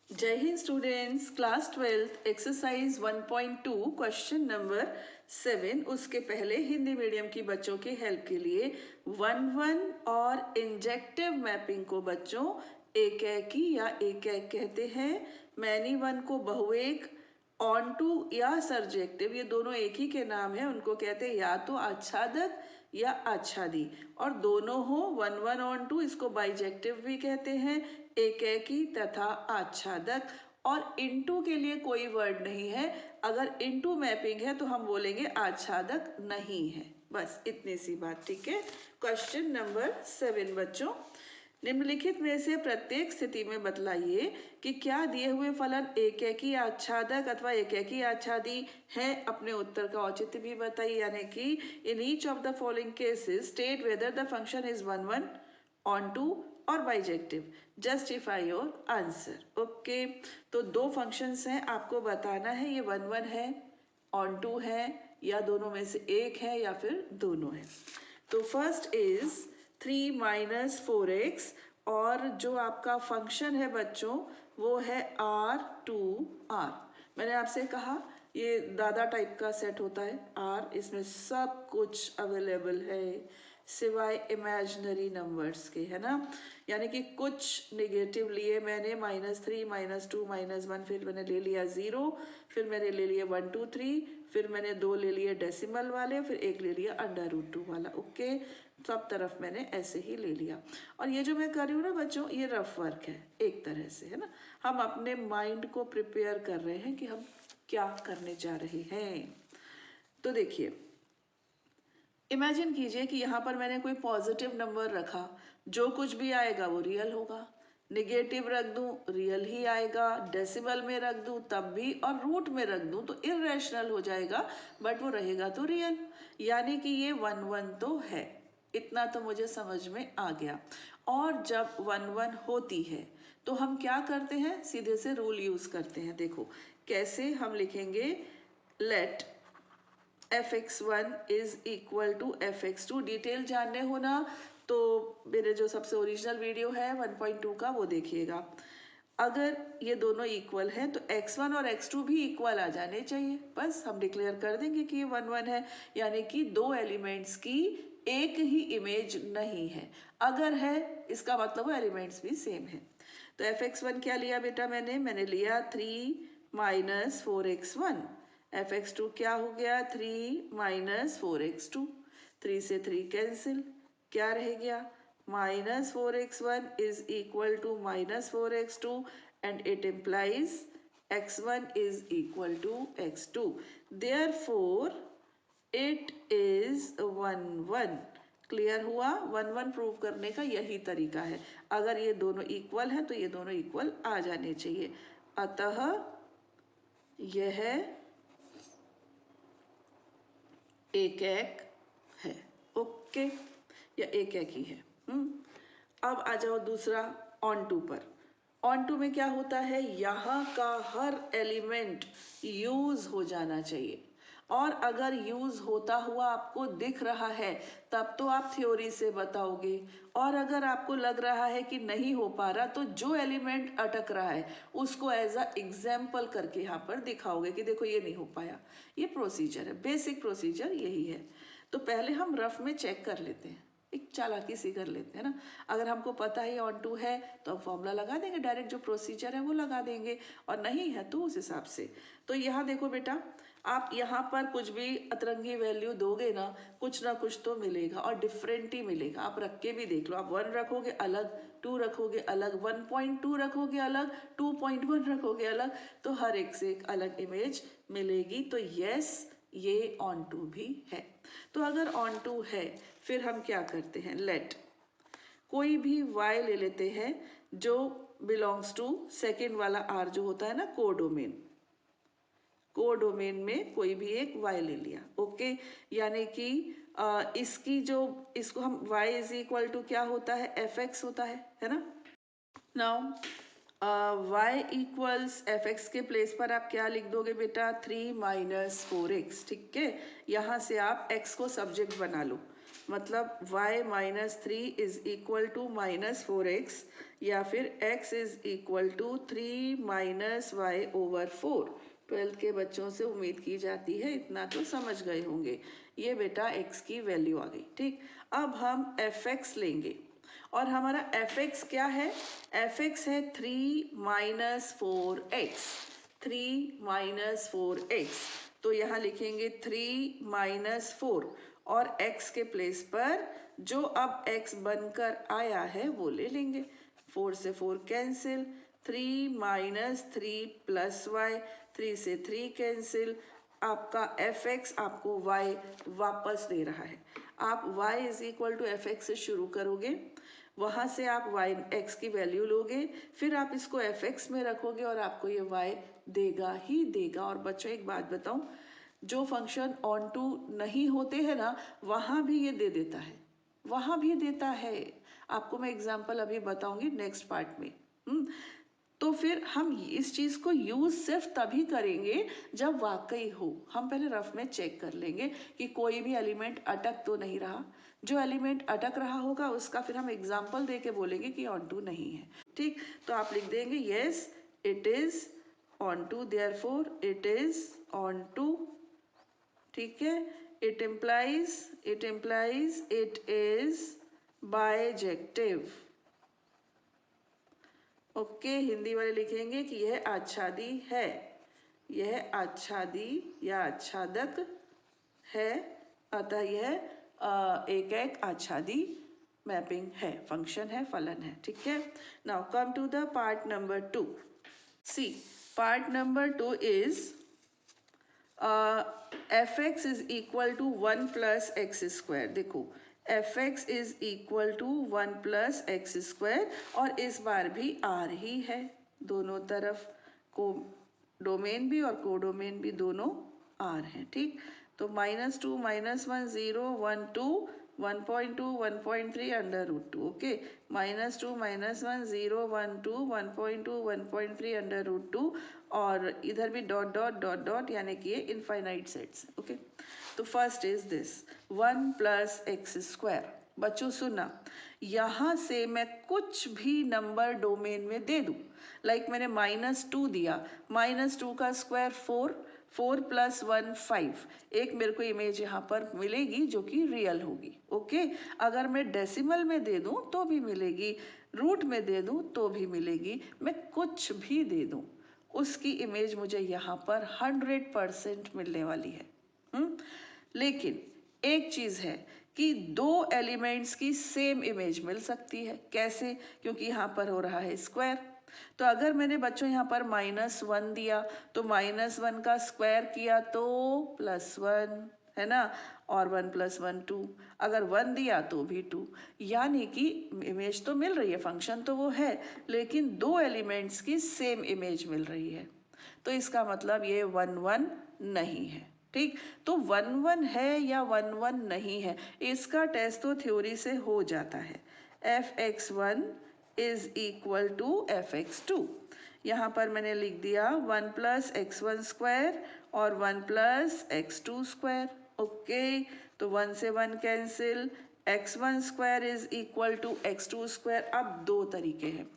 जय Hind students, class 12th exercise 1.2 question number 7। उसके पहले हिंदी मीडियम की बच्चों की हेल्प के लिए 1-1 और इंजेक्टिव मैपिंग को बच्चों एक एकी या एक एक कहते हैं। मैनी वन को बहुएक, ऑन टू या सर्जेक्टिव, ये दोनों एक ही के नाम है, उनको कहते हैं या तो आच्छादक या आच्छादी। और दोनों हो 1-1 ऑन टू, इसको बाइजेक्टिव भी कहते हैं, एकेकी तथा आच्छादक। और इनटू के लिए कोई वर्ड नहीं है, अगर इनटू मैपिंग है तो हम बोलेंगे आच्छादक नहीं है। बस इतनी सी बात, ठीक है। क्वेश्चन नंबर 7 बच्चों, निम्नलिखित में से प्रत्येक स्थिति में बतलाइए कि क्या दिए हुए फलन एकेकी आच्छादक अथवा एकेकी आच्छादी है। अपने उत्तर का औचित्य भी बताइए, यानी कि in each of the following cases state whether the function is 1-1 onto और bijective. Justify your answer. Okay, तो दो फंक्शंस हैं, आपको बताना है ये 1-1 है, ऑन टू है, या दोनों में से एक है, या फिर दोनों है। तो फर्स्ट इज 3 माइनस 4x, और जो आपका फंक्शन है बच्चों वो है R2R। मैंने आपसे कहा ये दादा टाइप का सेट होता है R, इसमें सब कुछ अवेलेबल है सिवाय इमेजिनरी नंबर्स के, है ना। यानी कि कुछ निगेटिव लिए मैंने, -3 -2 -1, फिर मैंने ले लिया 0, फिर मैंने ले लिया 1 2 3, फिर मैंने 2 ले लिए डेसिमल वाले, फिर एक ले लिया √2 वाला। ओके, सब तरफ मैंने ऐसे ही ले लिया। और ये जो मैं कर रही हूँ ना बच्चों, ये रफ वर्क है एक तरह से, है ना। हम अपने माइंड को प्रिपेयर कर रहे हैं कि हम क्या करने जा रहे हैं। तो देखिए, इमेजिन कीजिए कि यहाँ पर मैंने कोई पॉजिटिव नंबर रखा, जो कुछ भी आएगा वो रियल होगा। निगेटिव रख दूं, रियल ही आएगा। डेसिमल में रख दूं तब भी, और रूट में रख दूं तो इरेशनल हो जाएगा, बट वो रहेगा तो रियल। यानी कि ये 1-1 तो है, इतना तो मुझे समझ में आ गया। और जब 1-1 होती है तो हम क्या करते हैं, सीधे से रूल यूज करते हैं। देखो कैसे हम लिखेंगे, let fx1 is equal to fx2। Detail जानने हो ना तो मेरे जो सबसे ओरिजिनल वीडियो है 1.2 का वो देखिएगा। अगर ये दोनों इक्वल हैं तो x1 और x2 भी इक्वल आ जाने चाहिए। बस हम डिक्लेयर कर देंगे कि ये 1-1 है, यानी कि दो एलिमेंट्स की एक ही इमेज नहीं है। अगर है इसका मतलब वो एलिमेंट्स भी सेम है। तो fx1 क्या लिया बेटा, मैंने लिया 3 माइनस 4x1। fx2 क्या हो गया, 3 माइनस 4x2। 3 से 3 कैंसिल, क्या रह गया, -4x1 is equal to -4x2, and it implies x1 is equal to x2। Therefore it is 1-1। Clear हुआ। 1-1 प्रूव करने का यही तरीका है। अगर ये दोनों इक्वल है तो ये दोनों इक्वल आ जाने चाहिए। अतः यह एक एक है। ओके, या एक एक ही है। अब आ जाओ दूसरा ऑन टू पर। ऑन टू में क्या होता है, यहाँ का हर एलिमेंट यूज हो जाना चाहिए। और अगर यूज होता हुआ आपको दिख रहा है तब तो आप थ्योरी से बताओगे, और अगर आपको लग रहा है कि नहीं हो पा रहा तो जो एलिमेंट अटक रहा है उसको एज अ एग्जाम्पल करके यहाँ पर दिखाओगे कि देखो ये नहीं हो पाया। ये प्रोसीजर है, बेसिक प्रोसीजर यही है। तो पहले हम रफ में चेक कर लेते हैं, एक चालाकी सी कर लेते हैं ना। अगर हमको पता है ऑन टू है तो हम फॉर्मूला लगा देंगे, डायरेक्ट जो प्रोसीजर है वो लगा देंगे, और नहीं है तो उस हिसाब से। तो यहाँ देखो बेटा, आप यहाँ पर कुछ भी अतरंगी वैल्यू दोगे ना कुछ तो मिलेगा, और डिफरेंट ही मिलेगा। आप रख के भी देख लो, आप 1 रखोगे अलग, 2 रखोगे अलग, 1.2 रखोगे अलग, 2.1 रखोगे अलग, तो हर एक से एक अलग इमेज मिलेगी। तो यस, ये ऑन टू भी है। तो अगर ऑन टू है फिर हम क्या करते हैं, लेट कोई भी y ले लेते हैं जो बिलोंग्स टू सेकेंड वाला r जो होता है ना कोडोमेन। कोडोमेन में कोई भी एक y ले लिया। ओके, यानी कि इसकी जो, इसको हम y इज इक्वल टू क्या होता है, fx होता है ना। नाउ y इक्वल्स fx के प्लेस पर आप क्या लिख दोगे बेटा, 3 माइनस 4x। ठीक है, यहाँ से आप x को सब्जेक्ट बना लो। मतलब y minus 3 is equal to minus 4x, या फिर x is equal to 3 minus y over 4। 12th के बच्चों से उम्मीद की जाती है इतना तो समझ गए होंगे। ये बेटा x की वैल्यू आ गई। ठीक, अब हम fx लेंगे और हमारा fx क्या है? fx है 3 माइनस 4x। 3 माइनस 4x, तो यहाँ लिखेंगे 3 माइनस 4 और x के प्लेस पर जो अब x बनकर आया है वो ले लेंगे। 4 से 4 कैंसिल, 3 माइनस 3 प्लस वाई, 3 से 3 कैंसिल। आपका fx आपको y वापस दे रहा है। आप y is equal to F से शुरू करोगे, वहां से आप x की वैल्यू लोगे, फिर आप इसको fx में रखोगे और आपको ये y देगा ही देगा। और बच्चों एक बात बताऊं, जो फंक्शन ऑन टू नहीं होते हैं ना, वहां भी ये दे देता है, वहां भी देता है। आपको मैं एग्जांपल अभी बताऊंगी नेक्स्ट पार्ट में। तो फिर हम इस चीज को यूज सिर्फ तभी करेंगे जब वाकई हो। हम पहले रफ में चेक कर लेंगे कि कोई भी एलिमेंट अटक तो नहीं रहा। जो एलिमेंट अटक रहा होगा उसका फिर हम एग्जांपल दे के बोलेंगे कि ऑन टू नहीं है। ठीक, तो आप लिख देंगे yes it is onto, therefore it is onto. ठीक है, it implies it is bijective. Okay, Hindi वाले लिखेंगे कि यह आच्छादी है, यह आच्छादी या आच्छादक है, अतः यह एक एक आच्छादी मैपिंग है, फंक्शन है, फलन है। ठीक है, now come to the part number 2। See, part number 2 is f x is equal to 1 plus x square. देखो, f x is equal to 1 plus x square, और इस बार भी आर ही है दोनों तरफ, को डोमेन भी और कोडोमेन भी दोनों आर हैं। ठीक, तो -2 -1 0 1 2 1.2 1.3 under root 2। Okay, -2 -1 0 1 2 1.2 1.3 under root 2, और इधर भी डॉट डॉट डॉट डॉट, यानी कि ये इनफाइनाइट सेट्स। ओके, तो first is this 1 plus x square. बच्चों सुनना, यहाँ से मैं कुछ भी नंबर डोमेन में दे दूं, लाइक मैंने -2 दिया, -2 का स्क्वायर 4, 4 प्लस 1 5, एक मेरे को इमेज यहाँ पर मिलेगी जो कि रियल होगी। ओके, अगर मैं डेसिमल में दे दूं तो भी मिलेगी, रूट में दे दूं तो भी मिलेगी, मैं कुछ भी दे दूं उसकी इमेज मुझे यहाँ पर 100% मिलने वाली है। लेकिन एक चीज है कि दो एलिमेंट्स की सेम इमेज मिल सकती है। कैसे? क्योंकि यहाँ पर हो रहा है स्क्वायर। तो अगर मैंने बच्चों यहाँ पर -1 दिया तो -1 का स्क्वायर किया तो +1, है ना, और 1 + 1 2, अगर 1 दिया तो भी 2, यानी कि इमेज तो मिल रही है, फंक्शन तो वो है, लेकिन दो एलिमेंट्स की सेम इमेज मिल रही है। तो इसका मतलब ये 1 1 नहीं है। ठीक, तो 1 1 है या 1 1 नहीं है, इसका टेस्ट तो थ्योरी से हो जाता है। fx1 is equal to fx2। यहाँ पर मैंने लिख दिया 1 प्लस x1 स्क्वायर और 1 प्लस x2 स्क्वायर। ओके, तो 1 से 1 cancel, x1 square is equal to x2 square. अब दो तरीके हैं,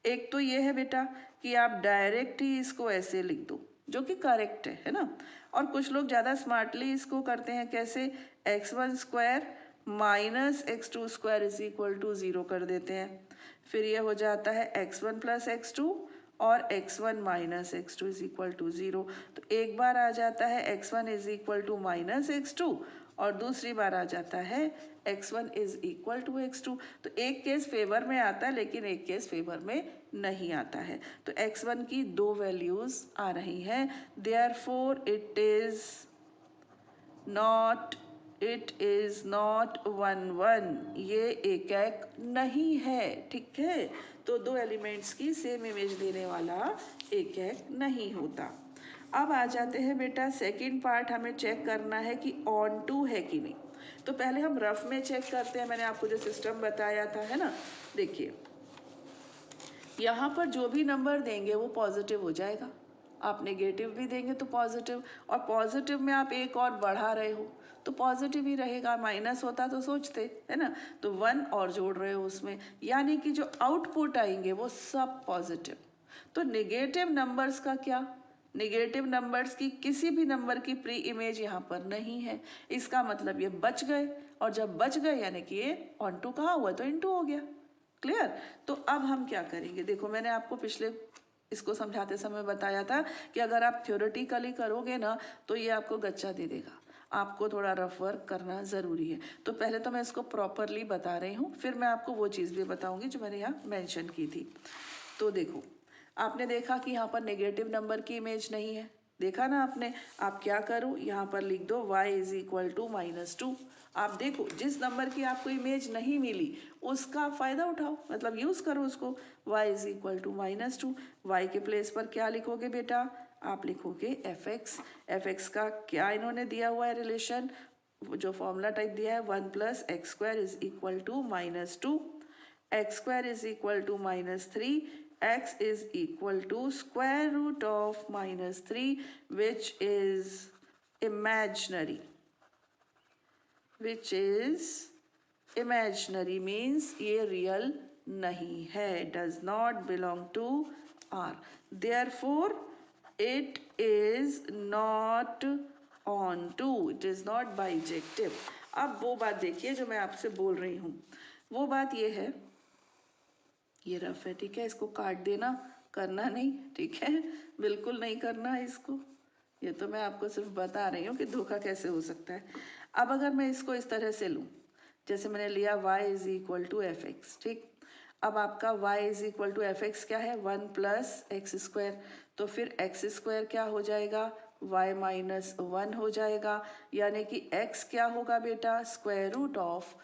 एक तो ये है बेटा कि आप डायरेक्ट ही इसको ऐसे लिख दो, जो कि करेक्ट है ना, और कुछ लोग ज़्यादा स्मार्टली इसको करते हैं। कैसे? x1 square minus x2 square is equal to 0 कर देते हैं, फिर ये हो जाता है x1 प्लस x2 और x1 minus x2 is equal to 0। तो एक बार आ जाता है x1 is equal to minus x2, और दूसरी बार आ जाता है x1 is equal to x2। तो एक केस फेवर में आता है लेकिन एक केस फेवर में नहीं आता है। तो x1 की दो वैल्यूज आ रही हैं, देयरफॉर इट इज नॉट 1 1, ये एक एक नहीं है। ठीक है, तो दो एलिमेंट्स की सेम इमेज देने वाला एक एक नहीं होता। अब आ जाते हैं बेटा सेकंड पार्ट, हमें चेक करना है कि ऑन टू है कि नहीं। तो पहले हम रफ में चेक करते हैं, मैंने आपको जो सिस्टम बताया था, है ना। देखिए, यहाँ पर जो भी नंबर देंगे वो पॉजिटिव हो जाएगा, आप नेगेटिव भी देंगे तो पॉजिटिव, और पॉजिटिव में आप एक और बढ़ा रहे हो तो पॉजिटिव ही रहेगा, माइनस होता तो सोचते, है ना। तो 1 और जोड़ रहे हो उसमें, यानी कि जो आउटपुट आएंगे वो सब पॉजिटिव। तो नेगेटिव नंबर्स का क्या, नेगेटिव नंबर्स की किसी भी नंबर की प्री इमेज यहाँ पर नहीं है, इसका मतलब ये बच गए, और जब बच गए यानी कि ये ऑन टू कहाँ हुआ तो इनटू हो गया। क्लियर। तो अब हम क्या करेंगे, देखो मैंने आपको पिछले इसको समझाते समय बताया था कि अगर आप थ्योरेटिकली करोगे ना तो ये आपको गच्चा दे देगा, आपको थोड़ा रफ वर्क करना ज़रूरी है। तो पहले तो मैं इसको प्रॉपरली बता रही हूँ, फिर मैं आपको वो चीज़ भी बताऊँगी जो मैंने यहाँ मेंशन की थी। तो देखो, आपने देखा कि यहाँ पर नेगेटिव नंबर की इमेज नहीं है, देखा ना आपने। आप क्या करो, यहाँ पर लिख दो y इज इक्वल टू -2। आप देखो जिस नंबर की आपको इमेज नहीं मिली उसका फ़ायदा उठाओ, मतलब यूज़ करो उसको। y is equal to -2, y के प्लेस पर क्या लिखोगे बेटा, आप लिखोगे fx। fx का क्या इन्होंने दिया हुआ है रिलेशन, जो फॉर्मूला टाइप दिया है 1 + x² is equal to -2, x² is equal to -3, x is equal to square root of -3, which is imaginary, which is imaginary means ये real नहीं है, does not belong to R, therefore it is not onto, it is not bijective। अब वो बात देखिए जो मैं आपसे बोल रही हूँ, वो बात ये है, ये रफ है ठीक है, इसको काट देना, करना नहीं, ठीक है, बिल्कुल नहीं करना है इसको। ये तो मैं आपको सिर्फ बता रही हूँ कि धोखा कैसे हो सकता है। अब अगर मैं इसको इस तरह से लूँ, जैसे मैंने लिया y is equal to F X, ठीक। अब आपका y is equal to F X क्या है, 1 + x², तो फिर x² क्या हो जाएगा, y - 1 हो जाएगा, यानी कि x क्या होगा बेटा, square root of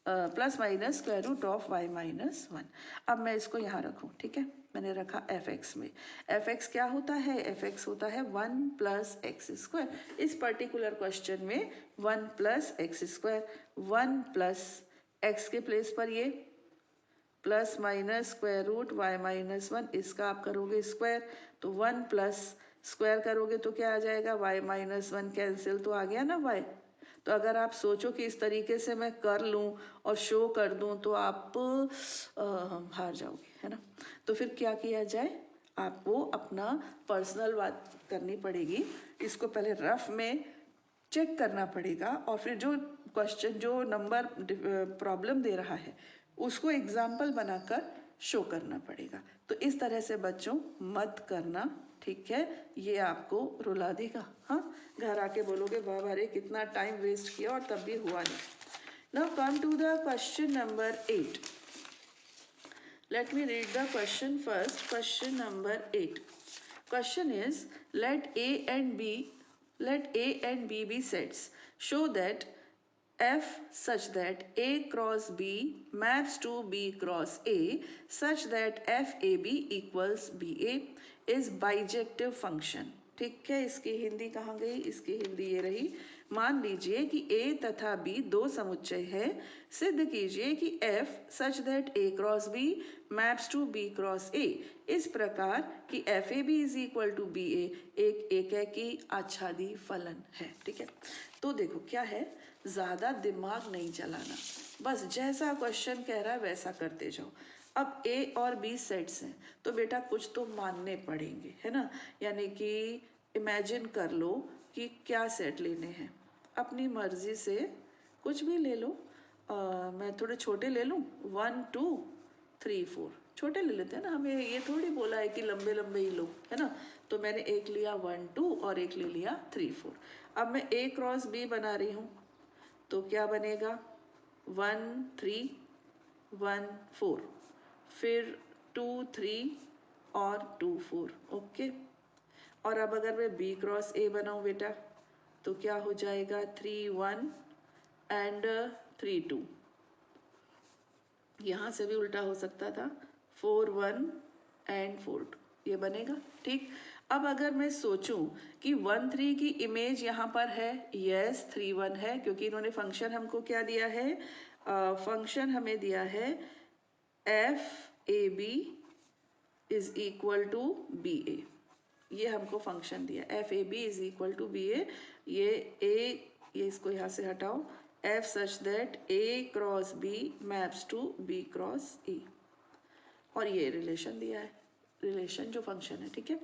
plus minus square root of y - 1। अब मैं इसको यहाँ रखूँ, ठीक है, मैंने रखा fx में। fx क्या होता है, fx होता है 1 + x²। इस पर्टिकुलर क्वेश्चन में 1 + x², 1 + x के प्लेस पर ये plus minus square root y - 1, इसका आप करोगे स्क्वायर, तो 1 प्लस स्क्वायर करोगे तो क्या आ जाएगा, y - 1 कैंसिल तो आ गया ना y। तो अगर आप सोचो कि इस तरीके से मैं कर लूँ और शो कर दूँ तो आप हार जाओगे, है ना। तो फिर क्या किया जाए, आपको अपना पर्सनल बात करनी पड़ेगी, इसको पहले रफ में चेक करना पड़ेगा, और फिर जो क्वेश्चन जो नंबर प्रॉब्लम दे रहा है उसको एग्जाम्पल बनाकर शो करना पड़ेगा। तो इस तरह से बच्चों मत करना, ठीक है, ये आपको रुला देगा। हाँ, घर आके बोलोगे वाह अरे कितना टाइम वेस्ट किया और तब भी हुआ नहीं। Now come to the question number 8। Let me read the question first. Question number 8, question is, let a and b be sets, show that f such that a cross b maps to b cross a such that fab equals ba is bijective function। ठीक है, इसकी हिंदी कहाँ गई, इसकी हिंदी ये रही। मान लीजिए कि a तथा b दो समुच्चय है, सिद्ध कीजिए कि f such that a cross b maps to b cross a इस प्रकार कि fab is equal to ba एक एकेकी आच्छादी फलन है। ठीक है, तो देखो क्या है, ज़्यादा दिमाग नहीं चलाना, बस जैसा क्वेश्चन कह रहा है वैसा करते जाओ। अब a और b सेट्स हैं तो बेटा कुछ तो मानने पड़ेंगे, है ना। यानी कि इमेजिन कर लो कि क्या सेट लेने हैं, अपनी मर्जी से कुछ भी ले लो। मैं थोड़े छोटे ले लूँ, 1 2 3 4 छोटे ले लेते हैं ना, हमें ये थोड़ी बोला है कि लंबे लंबे ही लो, है ना। तो मैंने एक लिया 1 2 और एक ले लिया 3 4। अब मैं a क्रॉस b बना रही हूँ तो क्या बनेगा, 1 3 1 4, फिर 2 3 और 2 4। ओके, और अब अगर मैं b क्रॉस a बनाऊँ बेटा तो क्या हो जाएगा, 3 1 एंड 3 2। यहाँ से भी उल्टा हो सकता था, 4 1 एंड 4 2, ये बनेगा। ठीक, अब अगर मैं सोचूं कि 1 3 की इमेज यहाँ पर है, यस 3 1 है, क्योंकि इन्होंने फंक्शन हमको क्या दिया है, फंक्शन हमें दिया है f a b is equal to b a. ये हमको फंक्शन दिया, f a b is equal to b a, ये इसको यहाँ से हटाओ, f such that a cross b maps to b cross e, और ये रिलेशन दिया है, रिलेशन जो फंक्शन है, ठीक है।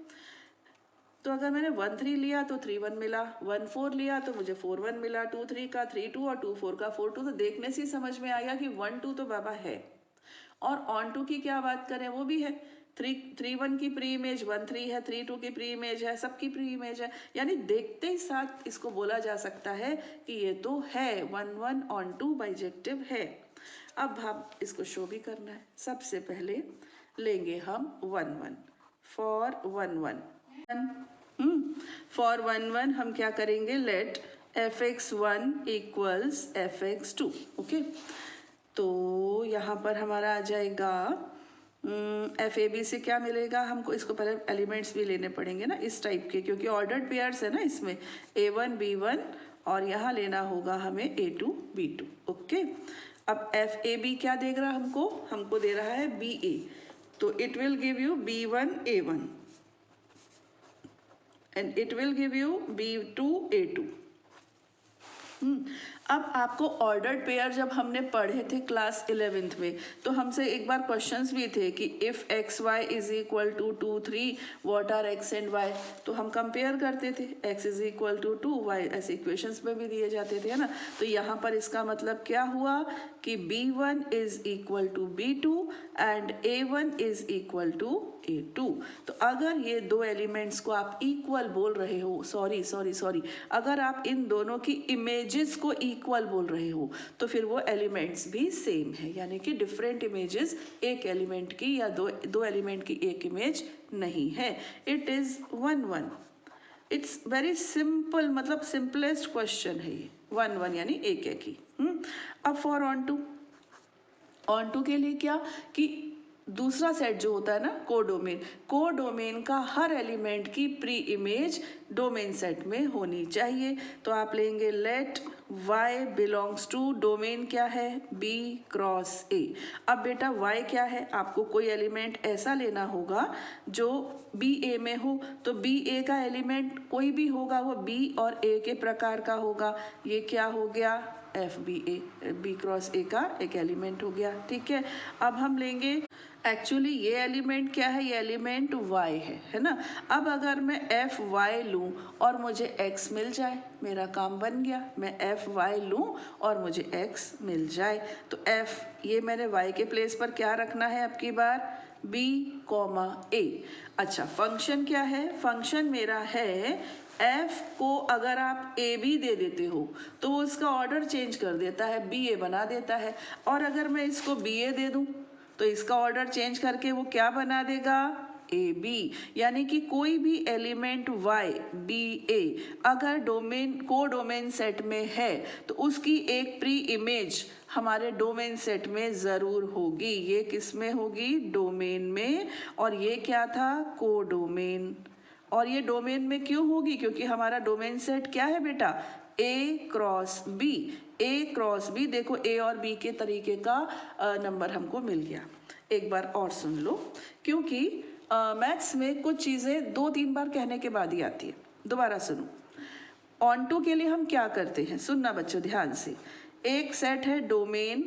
तो अगर मैंने 1 3 लिया तो 3 1 मिला, 1 4 लिया तो मुझे 4 1 मिला, 2 3 का 3 2 और 2 4 का 4 2, तो देखने से ही समझ में आया कि 1 2 तो बाबा है। और ऑन टू की क्या बात करें, वो भी है, 3 1 की प्री इमेज 1 3 है, 3 2 की प्री इमेज है, सबकी प्री इमेज है, यानी देखते ही साथ इसको बोला जा सकता है कि ये तो है 1 1 ऑन टू बाइजेक्टिव है। अब हम इसको शो भी करना है। सबसे पहले लेंगे हम 1 1 फॉर 1 1 फॉर 1 1 हम क्या करेंगे, late fx1 equals fx2, okay. तो यहाँ पर हमारा आ जाएगा एफ ए बी से क्या मिलेगा हमको, इसको पहले एलिमेंट्स भी लेने पड़ेंगे ना इस टाइप के, क्योंकि ऑर्डर्ड पेयर्स है ना इसमें, A1 B1, और यहाँ लेना होगा हमें A2 B2, ओके। अब एफ ए बी क्या देगा हमको, हमको दे रहा है बी ए, तो it will give you B1 A1 and it will give you B2 A2। अब आपको ऑर्डर्ड पेयर जब हमने पढ़े थे क्लास 11th में, तो हमसे एक बार क्वेश्चंस भी थे कि if X Y is equal to 2 3 what are X and Y, तो हम कंपेयर करते थे, X is equal to 2 Y, ऐसे इक्वेशंस में भी दिए जाते थे, है ना। तो यहाँ पर इसका मतलब क्या हुआ कि B1 is equal to B2 and A1 is equal to A2। तो अगर ये दो एलिमेंट्स को आप इक्वल बोल रहे हो, सॉरी, अगर आप इन दोनों की इमेजेस को इक्वल बोल रहे हो, तो फिर वो एलिमेंट्स भी सेम है, यानी कि डिफरेंट इमेजेस एक एलिमेंट की या दो एलिमेंट की एक इमेज नहीं है। It is 1 1। It's very simple, मतलब सिंपलेस्ट क्वेश्चन है ये, 1 1 यानी एक एक ही। अब फॉर ऑन टू के लिए क्या कि दूसरा सेट जो होता है ना कोडोमेन का हर एलिमेंट की प्री इमेज डोमेन सेट में होनी चाहिए। तो आप लेंगे let y belongs to, domain क्या है b क्रॉस a। अब बेटा y क्या है, आपको कोई एलिमेंट ऐसा लेना होगा जो बी ए में हो, तो बी ए का एलिमेंट कोई भी होगा, वो b और a के प्रकार का होगा। ये क्या हो गया, F B A, B cross A का एक एलिमेंट हो गया, ठीक है। अब हम लेंगे, एक्चुअली ये एलिमेंट क्या है, ये एलिमेंट y है ना। अब अगर मैं एफ वाई लूँ और मुझे x मिल जाए, मेरा काम बन गया, मैं एफ वाई लूँ और मुझे x मिल जाए, तो f, ये मैंने y के प्लेस पर क्या रखना है अब की बार, b कॉमा a। अच्छा, फंक्शन क्या है, फंक्शन मेरा है f को अगर आप a b दे देते हो तो वो उसका ऑर्डर चेंज कर देता है, b a बना देता है, और अगर मैं इसको b a दे दूँ तो इसका ऑर्डर चेंज करके वो क्या बना देगा, ए बी। यानी कि कोई भी एलिमेंट y बी ए अगर कोडोमेन सेट में है तो उसकी एक प्री इमेज हमारे डोमेन सेट में जरूर होगी। ये किस में होगी, डोमेन में, और ये क्या था, कोडोमेन। और ये डोमेन में क्यों होगी, क्योंकि हमारा डोमेन सेट क्या है बेटा, ए क्रॉस बी। ए क्रॉस बी, देखो ए और बी के तरीके का नंबर हमको मिल गया। एक बार और सुन लो, क्योंकि मैथ्स में कुछ चीज़ें 2 3 बार कहने के बाद ही आती है। दोबारा सुनो, ऑन टू के लिए हम क्या करते हैं, सुनना बच्चों ध्यान से, एक सेट है डोमेन,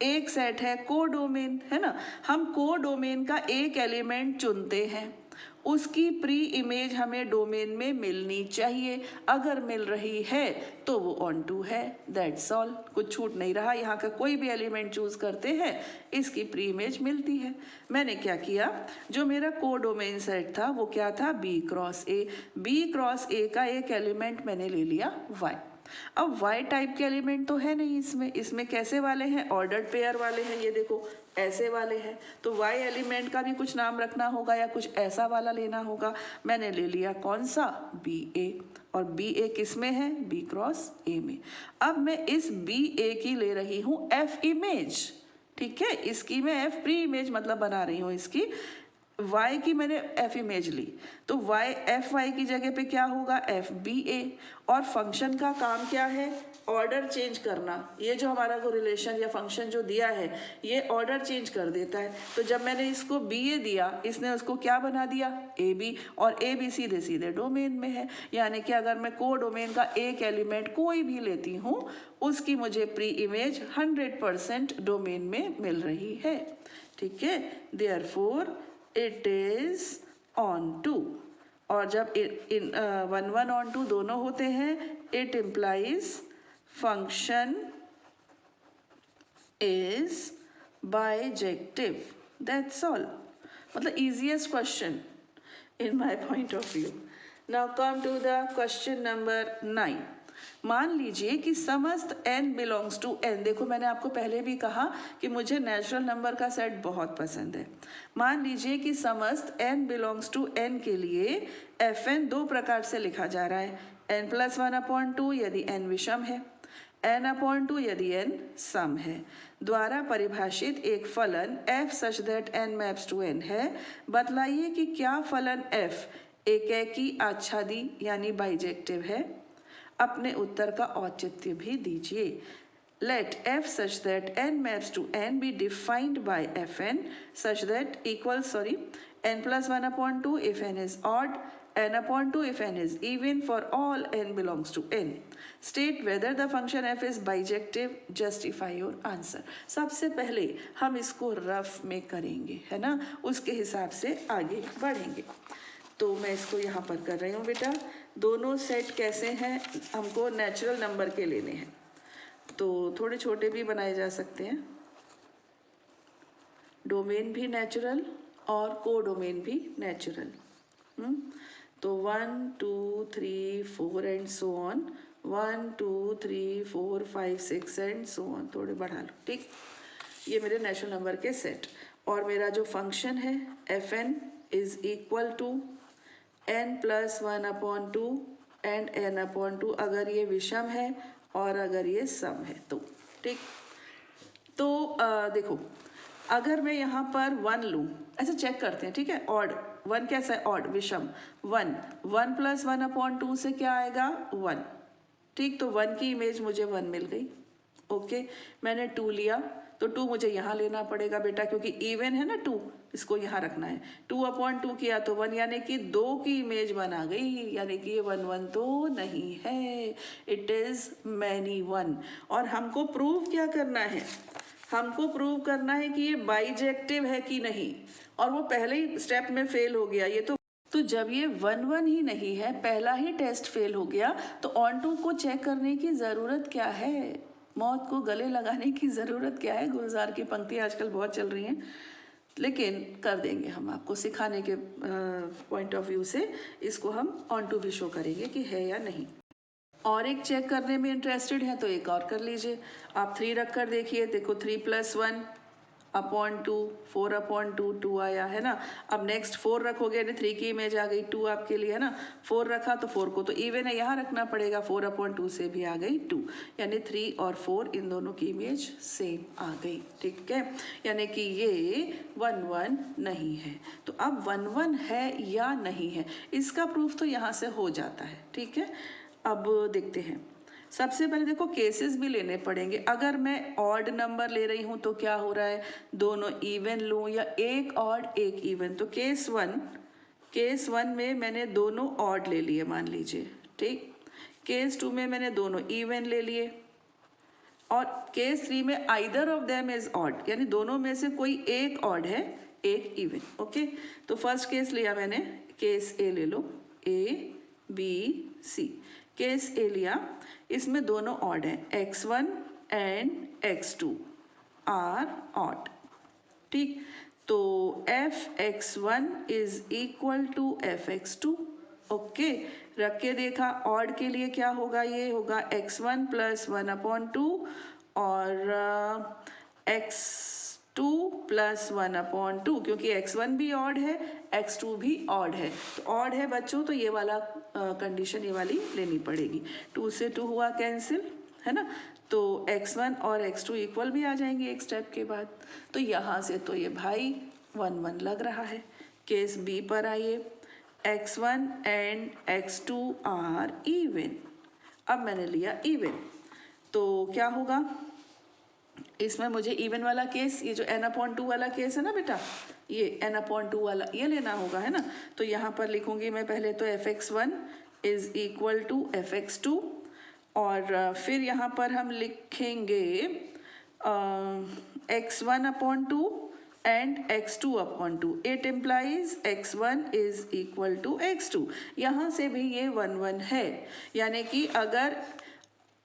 एक सेट है कोडोमेन, है ना। हम कोडोमेन का एक एलिमेंट चुनते हैं, उसकी प्री इमेज हमें डोमेन में मिलनी चाहिए, अगर मिल रही है तो वो ऑन टू है, दैट्स ऑल, कुछ छूट नहीं रहा। यहाँ का कोई भी एलिमेंट चूज करते हैं, इसकी प्री इमेज मिलती है। मैंने क्या किया, जो मेरा कोडोमेन सेट था वो क्या था, B cross A. B cross A का एक एलिमेंट मैंने ले लिया y। अब y टाइप के एलिमेंट तो है नहीं इसमें कैसे वाले हैं, ऑर्डर्ड पेयर वाले हैं, ये देखो ऐसे वाले हैं, तो y एलिमेंट का भी कुछ नाम रखना होगा या कुछ ऐसा वाला लेना होगा। मैंने ले लिया कौन सा, बी ए, और बी ए किस में है, बी क्रॉस ए में। अब मैं इस बी ए की ले रही हूँ एफ इमेज, ठीक है, इसकी मैं एफ प्री इमेज मतलब बना रही हूँ इसकी, y की मैंने f इमेज ली, तो y एफ वाई की जगह पे क्या होगा, एफ बी ए। और फंक्शन का काम क्या है, ऑर्डर चेंज करना। ये जो हमारा को रिलेशन या फंक्शन जो दिया है ये ऑर्डर चेंज कर देता है। तो जब मैंने इसको बी ए दिया, इसने उसको क्या बना दिया, ए बी। और ए बी सीधे सीधे डोमेन में है, यानी कि अगर मैं को डोमेन का एक एलिमेंट कोई भी लेती हूँ उसकी मुझे प्री इमेज 100% डोमेन में मिल रही है। ठीक है, therefore it is onto. और जब इन वन वन ऑन टू दोनों होते हैं, it implies function is bijective. That's all. मतलब easiest question in my point of view. Now come to the question number 9. मान लीजिए कि समस्त n बिलोंग्स टू n। देखो मैंने आपको पहले भी कहा कि मुझे नेचुरल नंबर का सेट बहुत पसंद है। मान लीजिए कि समस्त n बिलोंग्स टू n के लिए fn दो प्रकार से लिखा जा रहा है, n+1/2 यदि n विषम है, n/2 यदि n सम है। द्वारा परिभाषित एक फलन f such that n maps to n है। बतलाइए कि क्या फलन f एकेकी आच्छादी यानी बाइजेक्टिव है। अपने उत्तर का औचित्य भी दीजिए। Let f such that n maps to n be defined by fn such that equals n+1/2 if n is odd, n/2 if n is even for all n belongs to n. State whether the function f is bijective. Justify your answer. सबसे पहले हम इसको rough में करेंगे, है ना, उसके हिसाब से आगे बढ़ेंगे। तो मैं इसको यहाँ पर कर रही हूँ बेटा। दोनों सेट कैसे हैं, हमको नेचुरल नंबर के लेने हैं, तो थोड़े छोटे भी बनाए जा सकते हैं। डोमेन भी नेचुरल और को डोमेन भी नेचुरल। तो 1 2 3 4 and so on, 1 2 3 4 5 6 and so on. थोड़े बढ़ा लो, ठीक। ये मेरे नेचुरल नंबर के सेट। और मेरा जो फंक्शन है F N is equal to n+1/2 and n/2 अगर ये विषम है और अगर ये सम है तो, ठीक। तो देखो अगर मैं यहाँ पर 1 लूँ, ऐसे चेक करते हैं, ठीक है। ऑड 1 कैसा है, ऑड विषम 1, 1+1/2 से क्या आएगा 1, ठीक। तो 1 की इमेज मुझे 1 मिल गई। ओके, मैंने 2 लिया तो 2 मुझे यहाँ लेना पड़ेगा बेटा, क्योंकि इवन है ना 2, इसको यहाँ रखना है। 2/2 किया तो 1, यानी कि 2 की इमेज 1 आ गई, यानी कि ये 1 1 तो नहीं है, इट इज मैनी 1। और हमको प्रूव क्या करना है, हमको प्रूव करना है कि ये बाइजेक्टिव है कि नहीं, और वो पहले ही स्टेप में फेल हो गया। ये तो जब ये 1 1 ही नहीं है, पहला ही टेस्ट फेल हो गया, तो ऑन टू को चेक करने की ज़रूरत क्या है, मौत को गले लगाने की ज़रूरत क्या है। गुलजार की पंक्ति आजकल बहुत चल रही हैं, लेकिन कर देंगे हम आपको सिखाने के पॉइंट ऑफ व्यू से, इसको हम ऑन टू भी शो करेंगे कि है या नहीं। और एक चेक करने में इंटरेस्टेड है तो एक और कर लीजिए। आप 3 रख कर देखिए, देखो 3+1/2, 4/2, 2 आया है ना। अब नेक्स्ट 4 रखोगे, यानी 3 की इमेज आ गई, 2 आपके लिए है ना। 4 रखा तो 4 को तो इवन है, यहाँ रखना पड़ेगा, 4/2 से भी आ गई 2, यानी 3 और 4 इन दोनों की इमेज सेम आ गई, ठीक है। यानी कि ये 1 1 नहीं है। तो अब 1 1 है या नहीं है, इसका प्रूफ तो यहाँ से हो जाता है, ठीक है। अब देखते हैं, सबसे पहले देखो केसेस भी लेने पड़ेंगे। अगर मैं ऑड नंबर ले रही हूँ तो क्या हो रहा है, दोनों इवन लूँ या एक ऑड एक इवन। तो केस वन में मैंने दोनों ऑड ले लिए मान लीजिए, ठीक। केस 2 में मैंने दोनों इवन ले लिए, और केस 3 में either of them is odd, यानी दोनों में से कोई एक ऑड है एक इवन। ओके, तो फर्स्ट केस लिया मैंने, केस ए ले लो, ए बी सी। केस ए लिया, इसमें दोनों ऑड हैं, x1 and x2 are odd, ठीक। तो f(x1) is equal to f(x2). Okay, रख के देखा, ऑड के लिए क्या होगा, ये होगा x1+1/2 और x2 +1/2, क्योंकि x1 भी ऑड है x2 भी ऑड है। तो ऑड है बच्चों, तो ये वाला कंडीशन ये वाली लेनी पड़ेगी। 2 से 2 हुआ कैंसिल, है ना। तो x1 और x2 इक्वल भी आ जाएंगे एक स्टेप के बाद। तो यहाँ से तो ये भाई 1 1 लग रहा है। केस बी पर आइए, x1 and x2 are even. अब मैंने लिया इवन, तो क्या होगा इसमें मुझे इवन वाला केस, ये जो n/2 वाला केस है ना बेटा, ये n/2 वाला ये लेना होगा, है ना। तो यहाँ पर लिखूंगी मैं पहले तो fx1 is equal to fx2, और फिर यहाँ पर हम लिखेंगे x1/2 and x2/2. It implies x1 is equal to x2. यहाँ से भी ये 1 1 है, यानी कि अगर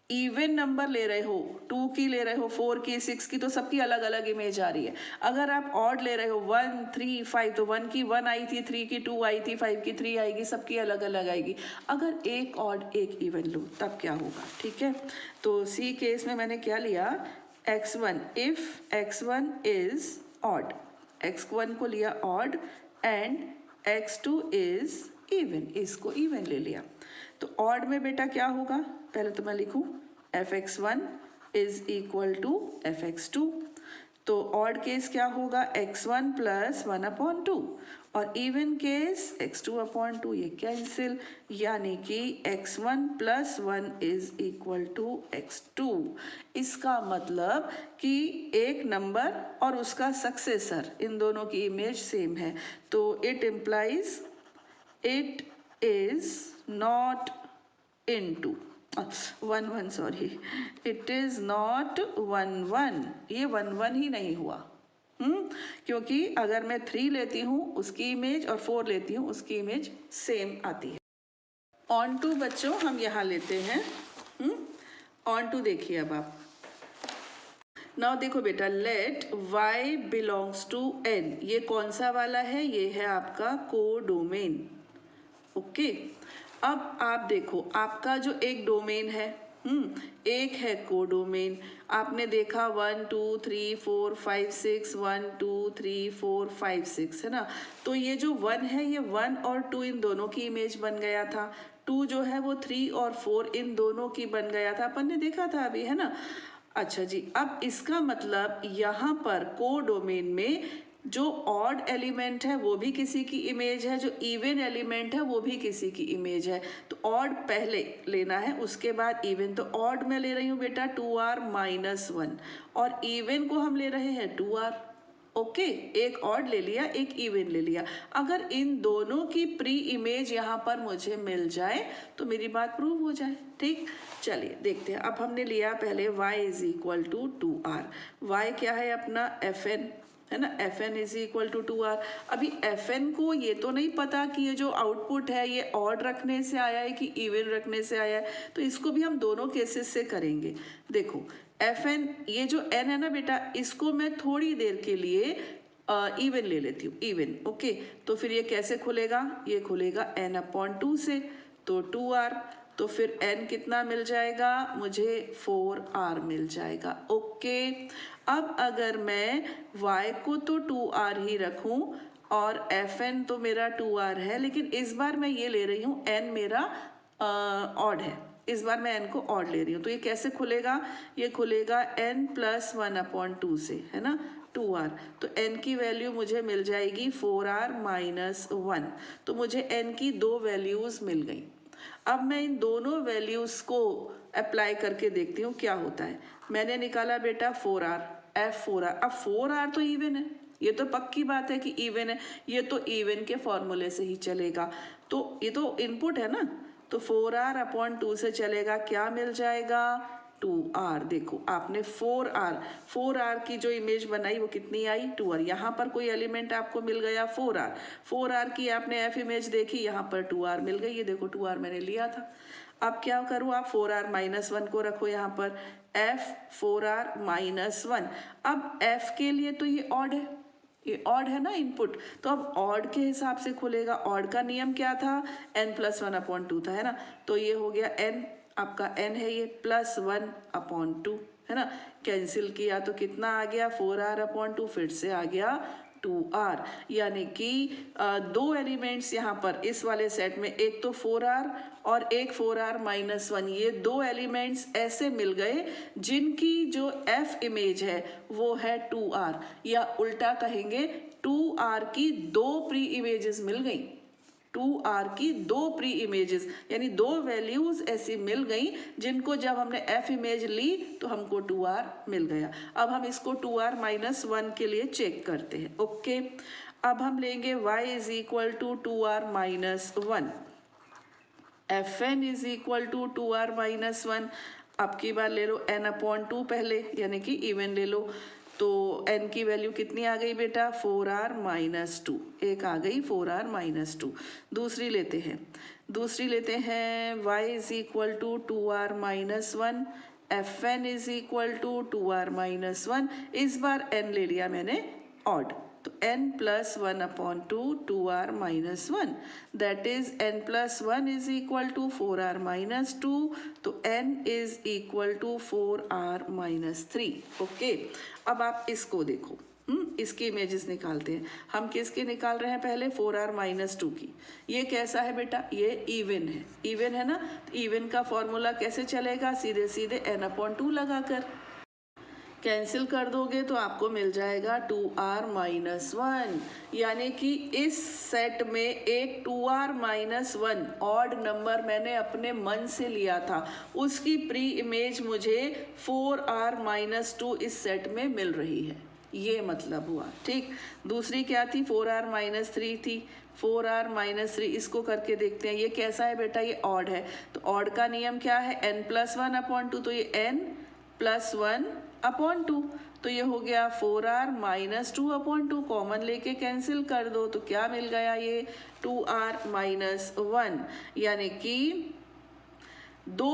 इवन नंबर ले रहे हो, 2 की ले रहे हो, 4 की, 6 की, तो सबकी अलग अलग इमेज आ रही है। अगर आप ऑड ले रहे हो 1 3 5, तो 1 की 1 आई थी, 3 की 2 आई थी, 5 की 3 आएगी, सबकी अलग अलग आएगी। अगर एक ऑड एक इवन लो तब क्या होगा, ठीक है। तो सी केस में मैंने क्या लिया, x1, if x1 is odd, x1 को लिया odd and x2 is even, इसको इवन ले लिया। तो ऑड में बेटा क्या होगा, पहले तो मैं लिखूं fx1 is equal to fx2, तो ऑड केस क्या होगा x1 प्लस 1/2, और इवन केस x2/2, ये कैंसिल, यानी कि x1 plus 1 is equal to x2। इसका मतलब कि एक नंबर और उसका सक्सेसर, इन दोनों की इमेज सेम है, तो it implies it is not into 1 1, sorry, it is not 1 1, ये 1 1 ही नहीं हुआ, क्योंकि अगर मैं 3 लेती हूँ उसकी इमेज और 4 लेती हूँ उसकी इमेज सेम आती है। ऑन टू बच्चों हम यहाँ लेते हैं, ऑन टू देखिए अब आप। नाउ देखो बेटा, let y belongs to n, ये कौन सा वाला है, ये है आपका कोडोमेन, ओके। अब आप देखो आपका जो एक डोमेन है, एक है कोडोमेन, आपने देखा 1 2 3 4 5 6, 1 2 3 4 5 6, है ना। तो ये जो 1 है, ये 1 और 2 इन दोनों की इमेज बन गया था, 2 जो है वो 3 और 4 इन दोनों की बन गया था, अपन ने देखा था अभी, है ना। अच्छा जी, अब इसका मतलब यहाँ पर कोडोमेन में जो ऑड एलिमेंट है वो भी किसी की इमेज है, जो इवन एलिमेंट है वो भी किसी की इमेज है। तो ऑड पहले लेना है, उसके बाद इवन। तो ऑड में ले रही हूँ बेटा 2r माइनस 1, और इवन को हम ले रहे हैं 2r, ओके। एक ऑड ले लिया, एक इवन ले लिया। अगर इन दोनों की प्री इमेज यहाँ पर मुझे मिल जाए तो मेरी बात प्रूव हो जाए, ठीक। चलिए देखते हैं, अब हमने लिया पहले y is equal to 2r, y क्या है अपना fn, है ना, fn is equal to 2r। अभी fn को ये तो नहीं पता कि ये जो आउटपुट है ये ऑड रखने से आया है कि इवन रखने से आया है, तो इसको भी हम दोनों केसेस से करेंगे। देखो fn, ये जो n है ना बेटा, इसको मैं थोड़ी देर के लिए इवन ले लेती हूँ, इवन, ओके। तो फिर ये कैसे खुलेगा, ये खुलेगा n/2 से, तो 2r, तो फिर n कितना मिल जाएगा मुझे, 4r मिल जाएगा, ओके। अब अगर मैं y को तो 2r ही रखूं और fn तो मेरा 2r है, लेकिन इस बार मैं ये ले रही हूँ n मेरा ऑड है, इस बार मैं n को ऑड ले रही हूँ, तो ये कैसे खुलेगा, ये खुलेगा n प्लस 1/2 से, है ना, 2r। तो n की वैल्यू मुझे मिल जाएगी 4r माइनस 1, तो मुझे n की दो वैल्यूज मिल गई। अब मैं इन दोनों वैल्यूज को अप्लाई करके देखती हूँ क्या होता है। मैंने निकाला बेटा 4r, f4r, अब 4r तो इवन है, ये तो पक्की बात है कि इवन है, ये तो इवन के फॉर्मूले से ही चलेगा, तो ये तो इनपुट है ना, तो 4r/2 से चलेगा, क्या मिल जाएगा 2r। देखो आपने 4r की जो इमेज बनाई वो कितनी आई 2r, यहाँ पर कोई एलिमेंट आपको मिल गया 4r की आपने f इमेज देखी, यहाँ पर 2r मिल गई, ये देखो 2r मैंने लिया था। अब क्या करूँ, आप 4r माइनस 1 को रखो यहाँ पर, f 4r माइनस 1। अब f के लिए तो ये ऑड है, ये ऑड है ना इनपुट, तो अब ऑड के हिसाब से खुलेगा। ऑड का नियम क्या था, n+1/2 था, है ना। तो ये हो गया n, आपका n है ये, +1/2, है ना। कैंसिल किया तो कितना आ गया 4r/2, फिर से आ गया 2r, यानी कि दो एलिमेंट्स यहाँ पर इस वाले सेट में, एक तो 4r और एक 4r माइनस 1, ये दो एलिमेंट्स ऐसे मिल गए जिनकी जो f इमेज है वो है 2r, या उल्टा कहेंगे 2r की दो प्री इमेजेस मिल गई, 2r की दो प्री इमेजेस यानी दो वैल्यूज ऐसी मिल गई जिनको जब हमने f इमेज ली तो हमको 2r मिल गया। अब हम इसको 2r माइनस 1 के लिए चेक करते हैं। ओके, अब हम लेंगे y is equal to 2r minus 1, fn is equal to 2r minus 1। अब की बार ले लो n अपॉन 2 पहले, यानी कि इवन ले लो, तो n की वैल्यू कितनी आ गई बेटा 4r माइनस 2, एक आ गई 4r माइनस 2। दूसरी लेते हैं y is equal to 2r minus 1, fn is equal to 2r minus 1। इस बार n ले लिया मैंने ऑड, तो n plus 1 upon 2r minus 1, that is n plus 1 is equal to 4r minus 2, तो n is equal to 4r minus 3। Okay, अब आप इसको देखो, इसकी इमेजेस निकालते हैं। हम किसके निकाल रहे हैं पहले 4r माइनस 2 की। ये कैसा है बेटा, ये इवन है, इवन है ना। इवन का फॉर्मूला कैसे चलेगा, सीधे सीधे n अपॉन 2 लगाकर कैंसिल कर दोगे तो आपको मिल जाएगा 2r माइनस 1, यानी कि इस सेट में एक 2r माइनस 1 ऑड नंबर मैंने अपने मन से लिया था, उसकी प्री इमेज मुझे 4r माइनस 2 इस सेट में मिल रही है, ये मतलब हुआ। ठीक, दूसरी क्या थी 4r माइनस 3 थी, 4r माइनस 3 इसको करके देखते हैं। ये कैसा है बेटा, ये ऑड है, तो ऑड का नियम क्या है n प्लस 1 अपॉन 2, तो ये n प्लस 1 अपॉन 2, तो ये हो गया 4r माइनस 2 अपॉन 2, कॉमन लेके कैंसिल कर दो तो क्या मिल गया, ये 2r माइनस 1, यानी कि दो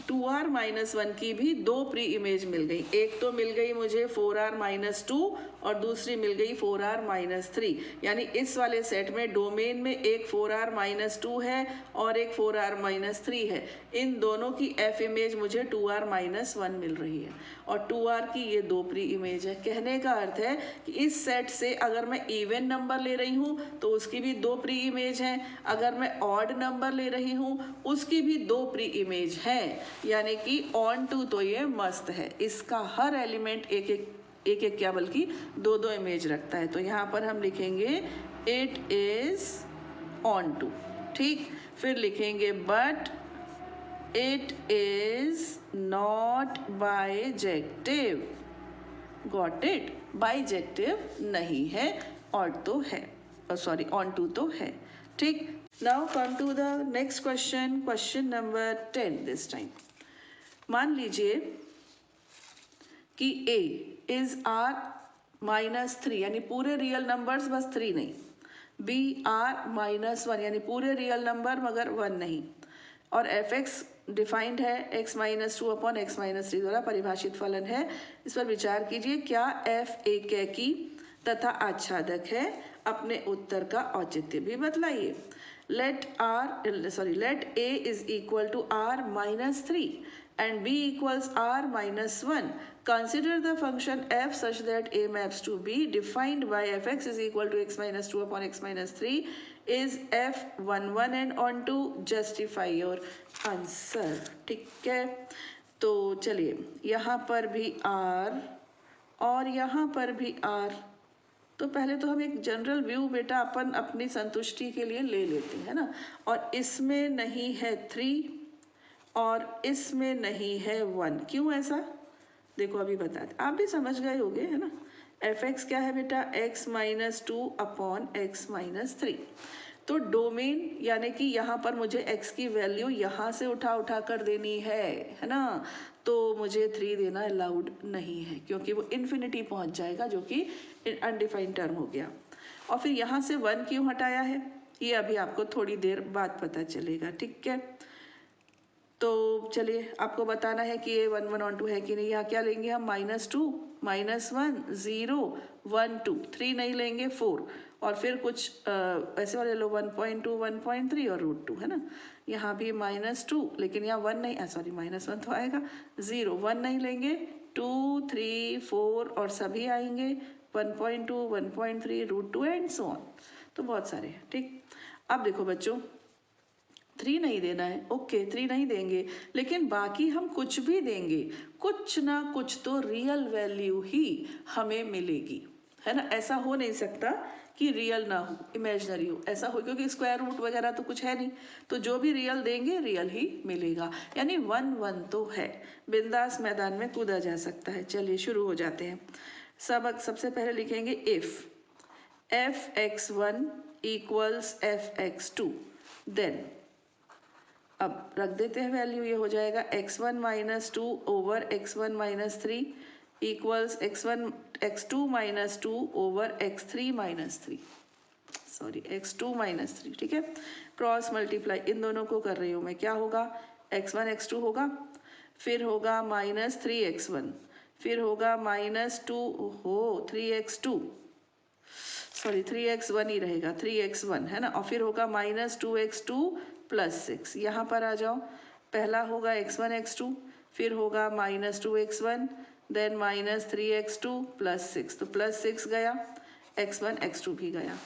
2r माइनस 1 की भी दो प्री इमेज मिल गई। एक तो मिल गई मुझे 4r माइनस 2 और दूसरी मिल गई 4r माइनस 3, यानी इस वाले सेट में डोमेन में एक 4r माइनस 2 है और एक 4r माइनस 3 है। इन दोनों की f इमेज मुझे 2r माइनस 1 मिल रही है और 2r की ये दो प्री इमेज है। कहने का अर्थ है कि इस सेट से अगर मैं इवन नंबर ले रही हूँ तो उसकी भी दो प्री इमेज हैं, अगर मैं ऑड नंबर ले रही हूँ उसकी भी दो प्री इमेज है, यानी कि ऑन टू तो ये मस्त है, इसका हर एलिमेंट एक एक क्या बल्कि दो दो इमेज रखता है। तो यहाँ पर हम लिखेंगे इट इज ऑन टू। ठीक, फिर लिखेंगे but it is not bijective. Got it, bijective नहीं है, ऑड तो है, सॉरी ऑन टू तो है। ठीक, now come to the next question, question number 10 this time. मान लीजिए कि a इज r माइनस 3, यानी पूरे रियल नंबर्स बस 3 नहीं, b r माइनस 1 यानी पूरे रियल नंबर मगर 1 नहीं, और एफ एक्स डिफाइंड है x minus 2 upon x minus 3 द्वारा परिभाषित फलन है। इस पर विचार कीजिए, क्या f एक कैकी तथा आच्छादक है, अपने उत्तर का औचित्य भी बतलाइए। let a is equal to r minus 3 and b equals r minus 1. Consider the function f such that a maps to b defined by fx is equal to x minus 2 upon x minus 3 is f 1 1 and on to justify your answer. ठीक है, तो चलिए यहाँ पर भी r और यहाँ पर भी r, तो पहले तो हम एक जनरल व्यू बेटा अपन अपनी संतुष्टि के लिए ले लेते हैं ना, और इसमें नहीं है 3 और इसमें नहीं है 1, क्यों ऐसा देखो अभी बताते, आप भी समझ गए होगे है ना। एफ एक्स क्या है बेटा, x minus 2 upon x minus 3, तो डोमेन यानी कि यहाँ पर मुझे x की वैल्यू यहाँ से उठा कर देनी है ना, तो मुझे 3 देना अलाउड नहीं है क्योंकि वो इन्फिनिटी पहुँच जाएगा, जो कि अनडिफाइंड टर्म हो गया। और फिर यहाँ से 1 क्यों हटाया है ये अभी आपको थोड़ी देर बाद पता चलेगा। ठीक है, तो चलिए आपको बताना है कि ये 1 1 ऑन 2 है कि नहीं। यहाँ क्या लेंगे हम, माइनस 2 माइनस 1 0 1 2, 3 नहीं लेंगे 4, और फिर कुछ ऐसे वाले लो 1.2 1.3 और √2 है ना। यहाँ भी माइनस 2, लेकिन यहाँ 1 नहीं, सॉरी माइनस 1 तो आएगा, 0 1 नहीं लेंगे, 2 3 4 और सभी आएंगे 1.2 1.3 √2 एंड सो ऑन, तो बहुत सारे हैं। ठीक, अब देखो बच्चों 3 नहीं देना है, ओके 3 नहीं देंगे, लेकिन बाकी हम कुछ भी देंगे, कुछ ना कुछ तो रियल वैल्यू ही हमें मिलेगी, है ना। ऐसा हो नहीं सकता कि रियल ना हो, इमेजिनरी हो, ऐसा हो, क्योंकि स्क्वायर रूट वगैरह तो कुछ है नहीं, तो जो भी रियल देंगे रियल ही मिलेगा, यानी 1 1 तो है। बिंदास मैदान में कूदा जा सकता है। चलिए शुरू हो जाते हैं। सबसे पहले लिखेंगे if f(x1) equals f(x2), then अब रख देते हैं वैल्यू, ये हो जाएगा x1 minus 2 over x1 minus 3 equals x2 minus 2 over x3 minus 3, sorry x2 minus 3, ठीक है। क्रॉस मल्टीप्लाई इन दोनों को कर रही हूँ मैं, क्या होगा, x1 x2 होगा, फिर होगा माइनस 3x1, फिर होगा माइनस 2 हो 3x2, सॉरी 3x1 ही रहेगा, 3x1 है ना, और फिर होगा माइनस 2x2 प्लस 6। यहाँ पर आ जाओ, पहला होगा x1 x2, फिर होगा minus 2x1, then minus 3x2 plus 6, तो प्लस 6 गया, x1 x2 भी गया।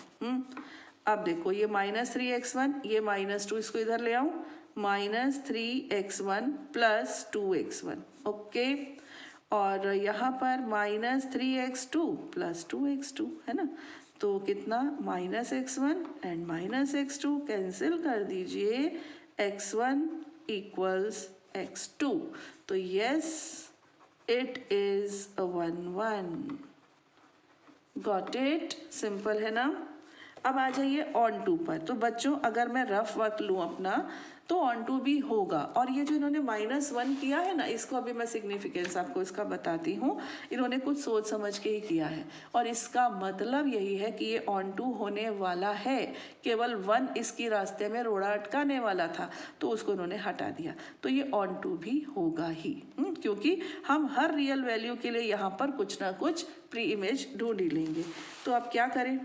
अब देखो ये माइनस 3x1, ये माइनस 2, इसको इधर ले आऊँ, minus 3x1 plus 2x1, okay. और यहाँ पर माइनस 3x2 प्लस 2x2 है ना, तो कितना, minus x1 and minus x2 cancel कर दीजिए, x1 इक्वल्स x2, तो yes it is 1 1। Got it, simple है ना। अब आ जाइए ऑन टू पर। तो बच्चों अगर मैं रफ वर्क लूँ अपना, तो ऑन टू भी होगा। और ये जो इन्होंने -1 किया है ना, इसको अभी मैं सिग्निफिकेंस आपको इसका बताती हूँ। इन्होंने कुछ सोच समझ के ही किया है, और इसका मतलब यही है कि ये ऑन टू होने वाला है। केवल 1 इसकी रास्ते में रोड़ा अटकाने वाला था, तो उसको इन्होंने हटा दिया, तो ये ऑन टू भी होगा ही, क्योंकि हम हर रियल वैल्यू के लिए यहाँ पर कुछ ना कुछ प्री इमेज ढूंढ ही लेंगे। तो अब क्या करें,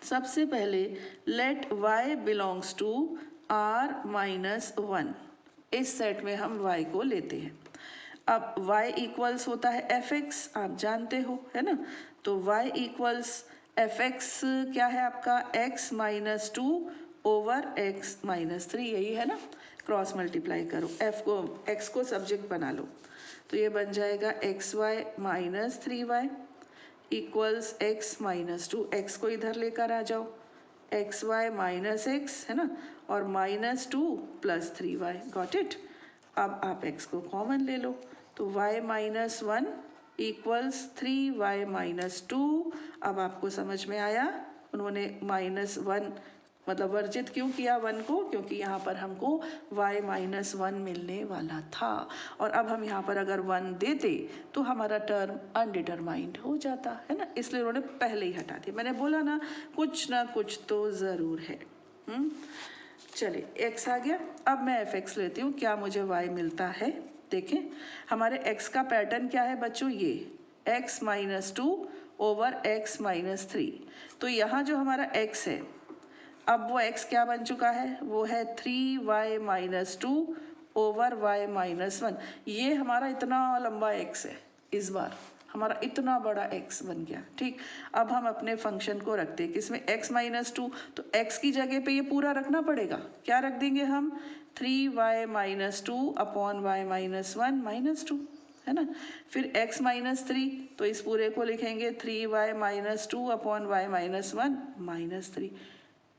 सबसे पहले late y belongs to r-1, इस सेट में हम y को लेते हैं। अब y इक्वल्स होता है fx, आप जानते हो है ना, तो y इक्वल्स fx क्या है आपका, x minus 2 over x minus 3, यही है ना। क्रॉस मल्टीप्लाई करो, x को सब्जेक्ट बना लो, तो ये बन जाएगा xy minus 3y equals x minus 2, x को इधर लेकर आ जाओ, एक्स वाई माइनस एक्स है ना, और minus 2 plus 3y, got it. अब आप x को कॉमन ले लो, तो y minus 1 equals 3y minus 2। अब आपको समझ में आया, उन्होंने -1 मतलब वर्जित क्यों किया 1 को, क्योंकि यहाँ पर हमको y माइनस 1 मिलने वाला था, और अब हम यहाँ पर अगर 1 देते तो हमारा टर्म अनडिटरमाइंड हो जाता है ना, इसलिए उन्होंने पहले ही हटा दिया। मैंने बोला ना कुछ तो ज़रूर है। चलिए x आ गया, अब मैं fx लेती हूँ, क्या मुझे y मिलता है। देखें हमारे x का पैटर्न क्या है बच्चों, ये x minus 2 over x minus 3, तो यहाँ जो हमारा x है, अब वो x क्या बन चुका है, वो है 3y minus 2 over y minus 1। ये हमारा इतना लंबा x है, इस बार हमारा इतना बड़ा x बन गया, ठीक। अब हम अपने फंक्शन को रखते हैं किसमें, x माइनस 2, तो x की जगह पे ये पूरा रखना पड़ेगा, क्या रख देंगे हम, 3y minus 2 upon y minus 1 minus 2, है ना। फिर x माइनस 3, तो इस पूरे को लिखेंगे 3y minus 2 upon y minus 1 minus 3।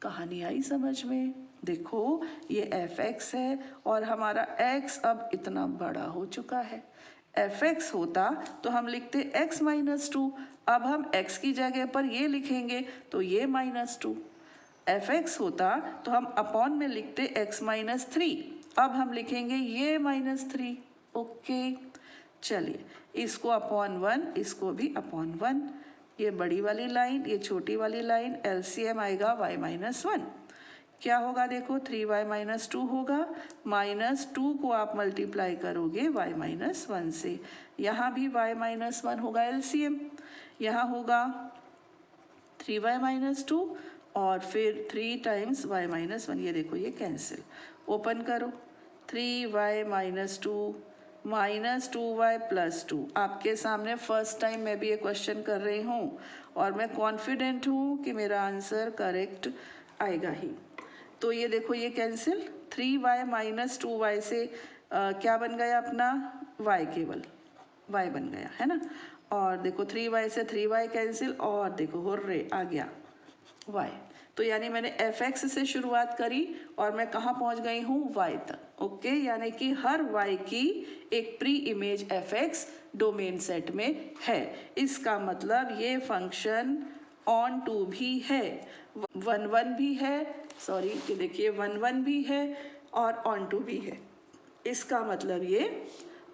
कहानी आई समझ में, देखो ये fx है और हमारा x अब इतना बड़ा हो चुका है। fx होता तो हम लिखते x माइनस 2, अब हम x की जगह पर ये लिखेंगे तो ये -2। fx होता तो हम अपॉन में लिखते x माइनस 3, अब हम लिखेंगे ये -3, ओके। चलिए इसको अपॉन 1, इसको भी अपॉन 1, ये बड़ी वाली लाइन, ये छोटी वाली लाइन, एलसीएम आएगा y माइनस 1, क्या होगा देखो 3y माइनस 2 होगा, -2 को आप मल्टीप्लाई करोगे y माइनस 1 से, यहाँ भी y माइनस 1 होगा एलसीएम, यहाँ होगा 3y माइनस 2 और फिर 3 टाइम्स y माइनस 1, ये देखो ये कैंसिल, ओपन करो 3y minus 2 minus 2y plus 2। आपके सामने फर्स्ट टाइम मैं भी ये क्वेश्चन कर रही हूँ और मैं कॉन्फिडेंट हूँ कि मेरा आंसर करेक्ट आएगा ही। तो ये देखो ये कैंसिल, 3y माइनस 2y से क्या बन गया अपना y, केवल y बन गया है ना। और देखो 3y से 3y कैंसिल और देखो हुर्रे आ गया y। तो यानी मैंने fx से शुरुआत करी और मैं कहाँ पहुँच गई हूँ y तक। ओके, यानी कि हर y की एक pre image fx domain set में है। इसका मतलब ये फंक्शन ऑन टू भी है, 1 1 भी है, सॉरी कि देखिए 1 1 भी है और ऑन टू भी है। इसका मतलब ये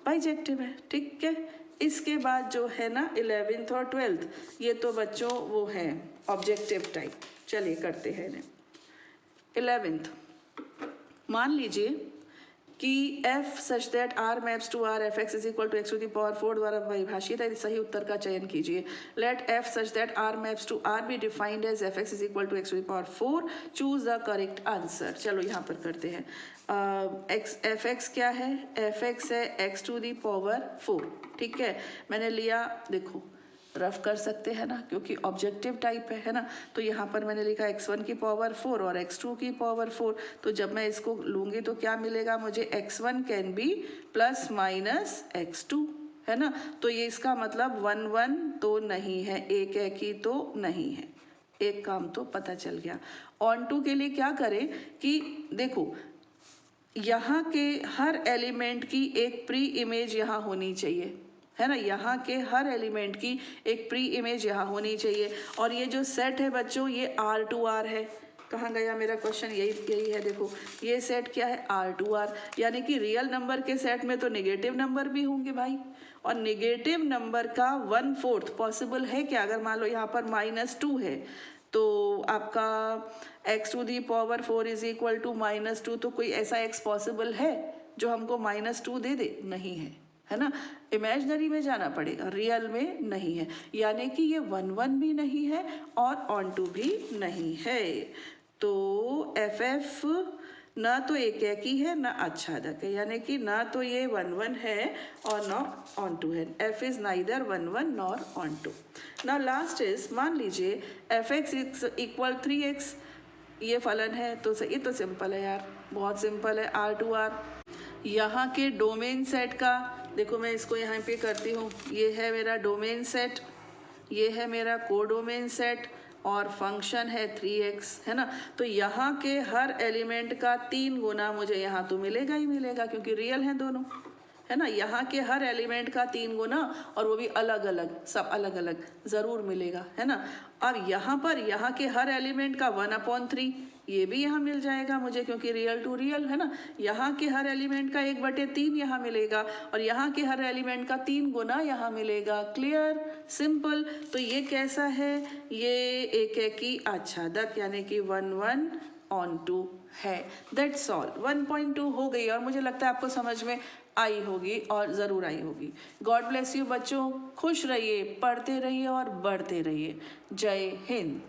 बाइजेक्टिव है। ठीक है, इसके बाद जो है ना 11th और 12th, ये तो बच्चों वो है ऑब्जेक्टिव टाइप। चलिए करते हैं इन्हें। 11th, मान लीजिए कि f such that r maps to r f x is equal to x to the power 4 द्वारा परिभाषित है। सही उत्तर का चयन कीजिए। Let f such that r maps to r be defined as f x is equal to x to the power 4। Choose the correct answer. चलो यहाँ पर करते हैं। f x क्या है? f x है x टू द पावर 4। ठीक है, मैंने लिया, देखो रफ कर सकते हैं ना क्योंकि ऑब्जेक्टिव टाइप है ना। तो यहाँ पर मैंने लिखा x1 की पावर 4 और x2 की पावर 4। तो जब मैं इसको लूँगी तो क्या मिलेगा मुझे? x1 can be plus minus x2, है ना। तो ये इसका मतलब 1 1 तो नहीं है, एक एक ही तो नहीं है। एक काम तो पता चल गया। ऑन टू के लिए क्या करें कि देखो यहाँ के हर एलिमेंट की एक प्री इमेज यहाँ होनी चाहिए, है ना। यहाँ के हर एलिमेंट की एक प्री इमेज यहाँ होनी चाहिए। और ये जो सेट है बच्चों ये R2R है। कहाँ गया मेरा क्वेश्चन? यही है, देखो ये सेट क्या है? R2R। यानी कि रियल नंबर के सेट में तो नेगेटिव नंबर भी होंगे भाई, और नेगेटिव नंबर का 1/4 पॉसिबल है क्या? अगर मान लो यहाँ पर -2 है तो आपका x to the power 4 is equal to -2। तो कोई ऐसा x पॉसिबल है जो हमको -2 दे दे? नहीं है, है ना। इमेजिनरी में जाना पड़ेगा, रियल में नहीं है। यानी कि ये 1 1 भी नहीं है और ऑन टू भी नहीं है। तो FF ना तो एक ही है ना आच्छादक है, यानी कि ना तो ये 1 1 है और ना ऑन टू है। F is neither 1 1 nor onto. ना लास्ट इज, मान लीजिए fx इज इक्वल 3x, ये फलन है तो ये तो सिंपल है यार, बहुत सिंपल है। R2R यहाँ के डोमेन सेट का, देखो मैं इसको यहाँ पे करती हूँ, ये है मेरा डोमेन सेट, ये है मेरा कोडोमेन सेट और फंक्शन है 3x, है ना। तो यहाँ के हर एलिमेंट का 3 गुना मुझे यहाँ तो मिलेगा ही मिलेगा क्योंकि रियल हैं दोनों, है ना। यहाँ के हर एलिमेंट का 3 गुना और वो भी अलग अलग, सब अलग अलग ज़रूर मिलेगा, है ना। और यहाँ पर यहाँ के हर एलिमेंट का 1/3 ये भी यहाँ मिल जाएगा मुझे क्योंकि रियल टू रियल, है ना। यहाँ के हर एलिमेंट का 1/3 यहाँ मिलेगा और यहाँ के हर एलिमेंट का 3 गुना यहाँ मिलेगा। Clear, simple. तो ये कैसा है? ये एक ही आच्छादक यानी कि 1 1 ऑन टू है। That's all. 1.2 हो गई और मुझे लगता है आपको समझ में आई होगी और ज़रूर आई होगी। गॉड ब्लेस यू बच्चों, खुश रहिए, पढ़ते रहिए और बढ़ते रहिए। जय हिंद।